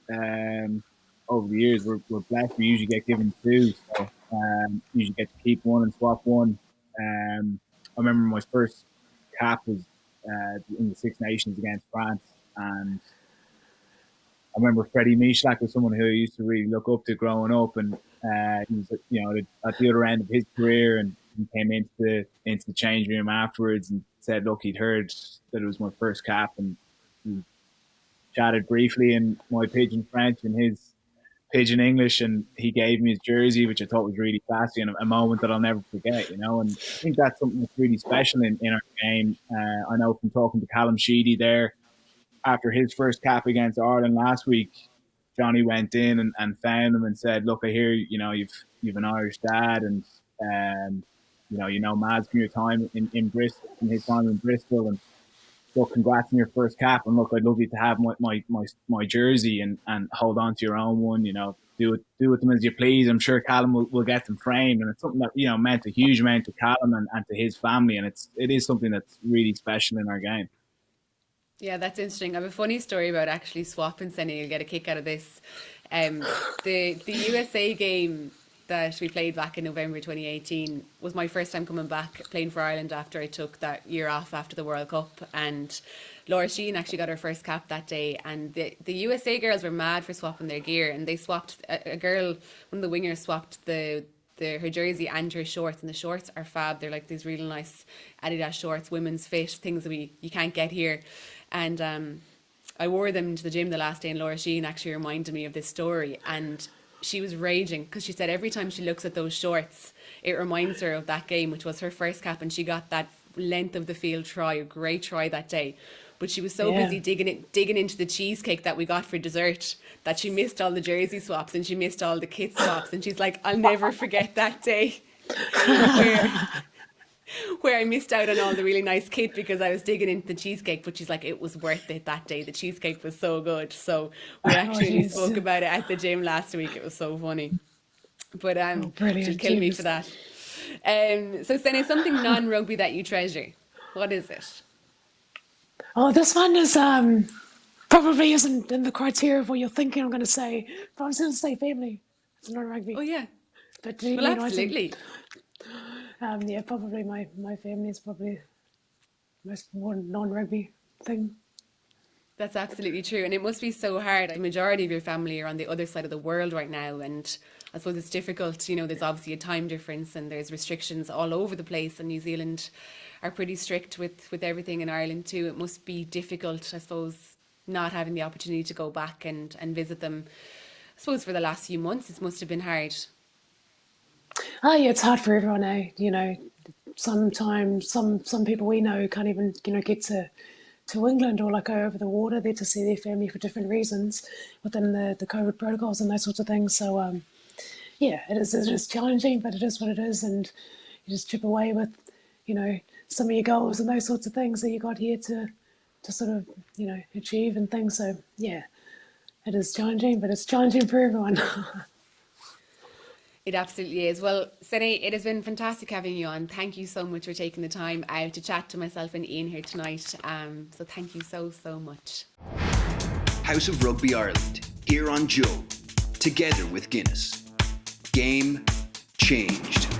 over the years. We're blessed. We usually get given 2, so usually get to keep one and swap one. I remember my first cap was in the Six Nations against France, and I remember Freddie Michalak was someone who I used to really look up to growing up, and he was, you know, at the other end of his career, and he came into the change room afterwards and said, "Look, he'd heard that it was my first cap," and we chatted briefly in my pidgin French and his pidgin English, and he gave me his jersey, which I thought was really classy and a moment that I'll never forget, you know. And I think that's something that's really special in our game. I know from talking to Callum Sheedy there after his first cap against Ireland last week, Johnny went in and found him and said, "Look, I hear, you know, you've an Irish dad, and you know Mads from your time in Bristol, from his time in Bristol, and look, congrats on your first cap. And look, I'd love you to have my jersey and hold on to your own one. You know, do with them as you please. I'm sure Callum will get them framed, and it's something that, you know, meant a huge amount to Callum and to his family, and it is something that's really special in our game." Yeah, that's interesting. I have a funny story about actually swapping. Sene, you'll get a kick out of this. The USA game that we played back in November 2018 was my first time coming back playing for Ireland after I took that year off after the World Cup. And Laura Sheehan actually got her first cap that day. And the USA girls were mad for swapping their gear. And they swapped, a girl, one of the wingers swapped her jersey and her shorts. And the shorts are fab. They're like these really nice Adidas shorts, women's fit, things that you can't get here. And I wore them to the gym the last day, and Laura Sheehan actually reminded me of this story. And she was raging because she said every time she looks at those shorts, it reminds her of that game, which was her first cap, and she got that length of the field try, a great try that day. But she was so busy digging into the cheesecake that we got for dessert that she missed all the jersey swaps and she missed all the kit swaps. And she's like, I'll never forget that day where I missed out on all the really nice kit because I was digging into the cheesecake. But she's like, it was worth it that day. The cheesecake was so good. So we actually spoke about it at the gym last week. It was so funny. But she'll kill me for that. So Sene, something non-rugby that you treasure. What is it? Oh, this one is probably isn't in the criteria of what you're thinking I'm going to say, but I was going to say family. It's not rugby. Oh, yeah. But well, absolutely. Yeah, probably my family is probably the most more non-rugby thing. That's absolutely true. And it must be so hard. The majority of your family are on the other side of the world right now. And I suppose it's difficult. You know, there's obviously a time difference and there's restrictions all over the place. And New Zealand are pretty strict with everything in Ireland too. It must be difficult, I suppose, not having the opportunity to go back and visit them. I suppose for the last few months, it must have been hard. Oh, yeah, it's hard for everyone, eh? You know, sometimes some people we know can't even, get to England or like go over the water there to see their family for different reasons within the COVID protocols and those sorts of things. So, yeah, it is challenging, but it is what it is. And you just chip away with, some of your goals and those sorts of things that you got here to sort of, achieve and things. So, yeah, it is challenging, but it's challenging for everyone. It absolutely is. Well, Sene, it has been fantastic having you on. Thank you so much for taking the time out to chat to myself and Ian here tonight. So thank you so much. House of Rugby Ireland, here on Joe, together with Guinness. Game changed.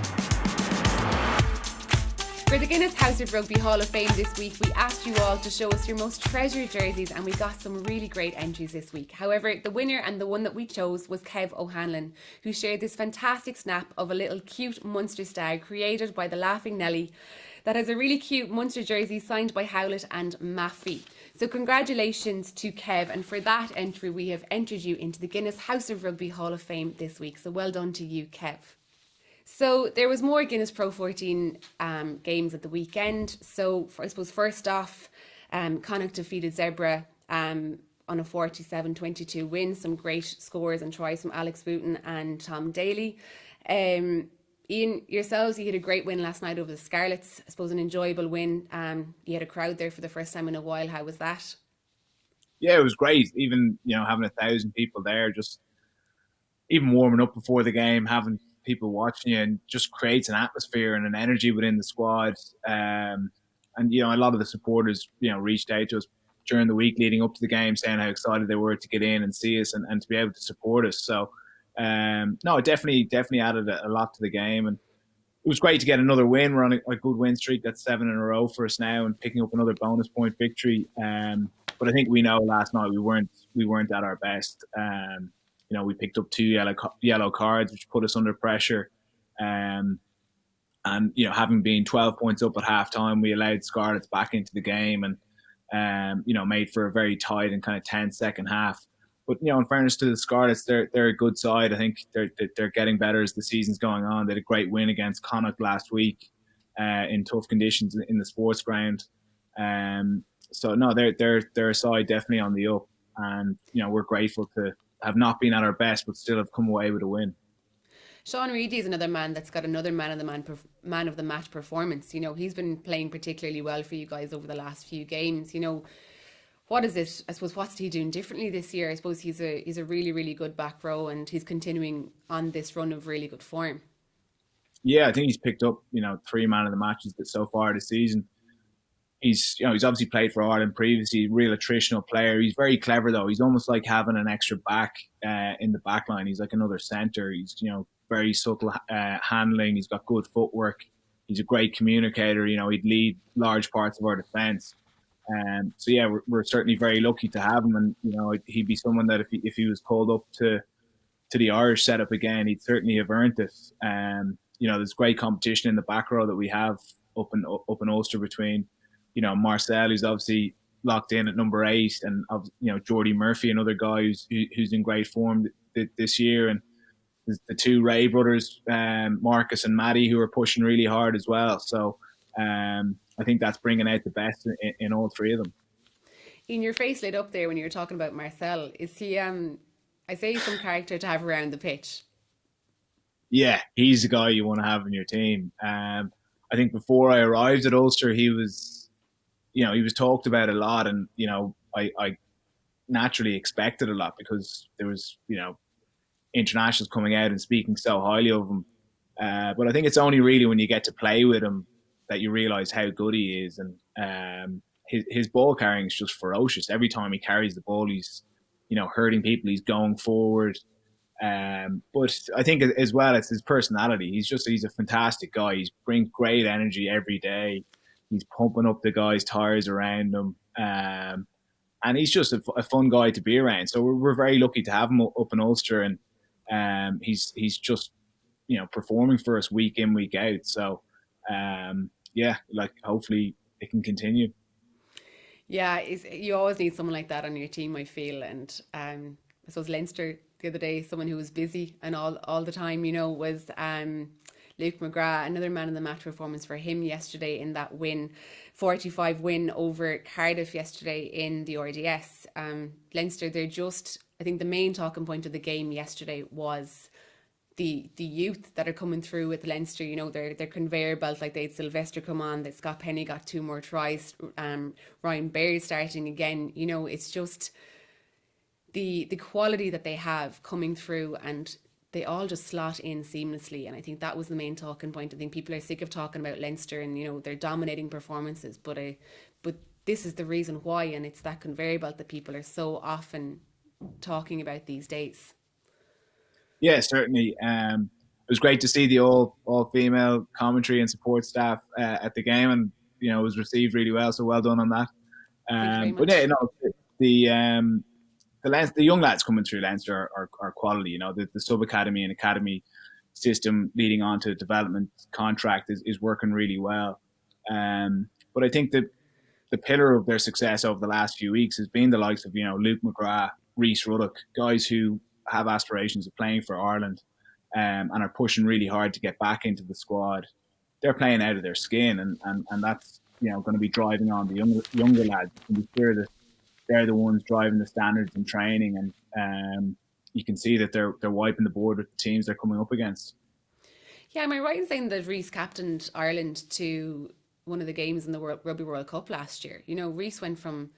For the Guinness House of Rugby Hall of Fame this week, we asked you all to show us your most treasured jerseys and we got some really great entries this week. However, the winner and the one that we chose was Kev O'Hanlon, who shared this fantastic snap of a little cute Munster stag created by the Laughing Nelly that has a really cute Munster jersey signed by Howlett and Maffey. So congratulations to Kev, and for that entry we have entered you into the Guinness House of Rugby Hall of Fame this week. So well done to you, Kev. So there was more Guinness Pro 14 games at the weekend. So I suppose first off, Connacht defeated Zebra on a 47-22 win. Some great scores and tries from Alex Wooten and Tom Daly. Ian, yourselves, you had a great win last night over the Scarlets. I suppose an enjoyable win. You had a crowd there for the first time in a while. How was that? Yeah, it was great. Even, having 1,000 people there, just even warming up before the game, having people watching you, and just creates an atmosphere and an energy within the squad. And a lot of the supporters, reached out to us during the week leading up to the game, saying how excited they were to get in and see us and to be able to support us. So, no, it definitely added a lot to the game, and it was great to get another win. We're on a good win streak. That's 7 in a row for us now, and picking up another bonus point victory. But I think we know last night we weren't at our best. We picked up 2 yellow cards, which put us under pressure. And, having been 12 points up at halftime, we allowed Scarlets back into the game and, made for a very tight and kind of tense second half. But, in fairness to the Scarlets, they're a good side. I think they're getting better as the season's going on. They had a great win against Connacht last week in tough conditions in the sports ground. So, no, they're a side definitely on the up. And, we're grateful to have not been at our best, but still have come away with a win. Sean Reedy is another man that's got another man of the match performance. He's been playing particularly well for you guys over the last few games. What is it? I suppose what's he doing differently this year? I suppose he's a really, really good back row, and he's continuing on this run of really good form. Yeah, I think he's picked up 3 man of the matches so far this season. He's obviously played for Ireland previously, real attritional player. He's very clever though. He's almost like having an extra back in the back line. He's like another centre. He's very subtle handling. He's got good footwork. He's a great communicator. He'd lead large parts of our defence. So yeah, we're certainly very lucky to have him, and he'd be someone that if he was called up to the Irish setup again, he'd certainly have earned it. There's great competition in the back row that we have up in Ulster between, Marcel, who's obviously locked in at number 8, and Jordy Murphy, another guy who's in great form this year, and the two Ray brothers, Marcus and Maddie, who are pushing really hard as well. So I think that's bringing out the best in all three of them. Ian, your face lit up there when you were talking about Marcel. Is he, I say he's some character to have around the pitch? Yeah, he's the guy you want to have in your team. I think before I arrived at Ulster, he was talked about a lot, and I naturally expected a lot because there was internationals coming out and speaking so highly of him. But I think it's only really when you get to play with him that you realise how good he is, and his ball carrying is just ferocious. Every time he carries the ball, he's hurting people. He's going forward. But I think as well, it's his personality. He's a fantastic guy. He brings great energy every day. He's pumping up the guys' tires around him. And he's just a fun guy to be around. So we're very lucky to have him up in Ulster, and he's just performing for us week in, week out. So hopefully it can continue. Yeah, you always need someone like that on your team, I feel. And I suppose Leinster the other day, someone who was busy and all the time, was Luke Mcgrath, another man of the match performance for him yesterday in that 45 win over Cardiff yesterday in the RDS. Leinster, I think the main talking point of the game yesterday was the youth that are coming through with Leinster. Their conveyor belt, like they had Sylvester come on, that Scott Penny got 2 more tries, Ryan Baird starting again. It's just the quality that they have coming through, and they all just slot in seamlessly. And I think that was the main talking point. I think people are sick of talking about Leinster and their dominating performances, but this is the reason why, and it's that conveyor belt that people are so often talking about these days. Yeah, certainly. It was great to see the all-female commentary and support staff at the game, and it was received really well. So well done on that. But yeah, the young lads coming through Leinster are quality. The sub academy and academy system leading on to development contract is working really well. But I think that the pillar of their success over the last few weeks has been the likes of Luke Mcgrath, Rhys Ruddock, guys who have aspirations of playing for Ireland, and are pushing really hard to get back into the squad. They're playing out of their skin, and that's going to be driving on the younger lads. You can be sure that they're the ones driving the standards in training, and you can see that they're wiping the board with the teams they're coming up against. Yeah, am I right in saying that Rhys captained Ireland to one of the games in the Rugby World Cup last year? Rhys went from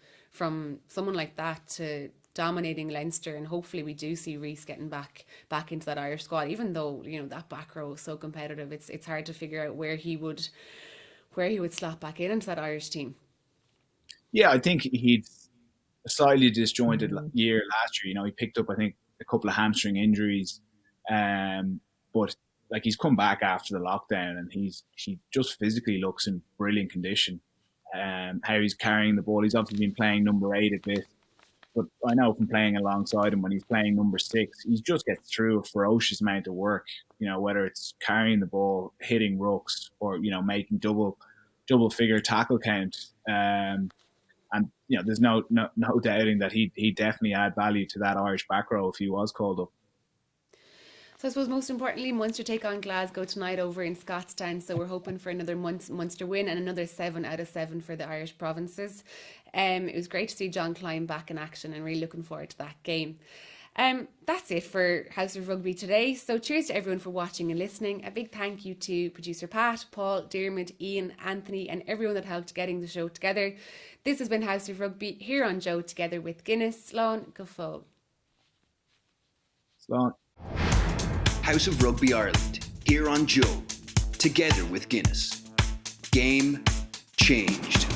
someone like that to dominating Leinster, and hopefully we do see Rhys getting back into that Irish squad. Even though that back row is so competitive, it's hard to figure out where he would slot back into that Irish team. Yeah, I think he'd a slightly disjointed year last year. He picked up, I think, a couple of hamstring injuries, but he's come back after the lockdown, and he just physically looks in brilliant condition. How he's carrying the ball, he's obviously been playing number 8 a bit, but I know from playing alongside him when he's playing number 6, he just gets through a ferocious amount of work. Whether it's carrying the ball, hitting rucks, or making double figure tackle count. And there's no doubting that he'd definitely add value to that Irish back row if he was called up. So I suppose most importantly, Munster take on Glasgow tonight over in Scottstown. So we're hoping for another Munster win and another 7 out of 7 for the Irish provinces. It was great to see John Klein back in action, and really looking forward to that game. That's it for House of Rugby today. So cheers to everyone for watching and listening. A big thank you to producer Pat, Paul, Dermot, Ian, Anthony, and everyone that helped getting the show together. This has been House of Rugby here on Joe, together with Guinness. Slán go fóill. Slán. House of Rugby Ireland here on Joe, together with Guinness. Game changed.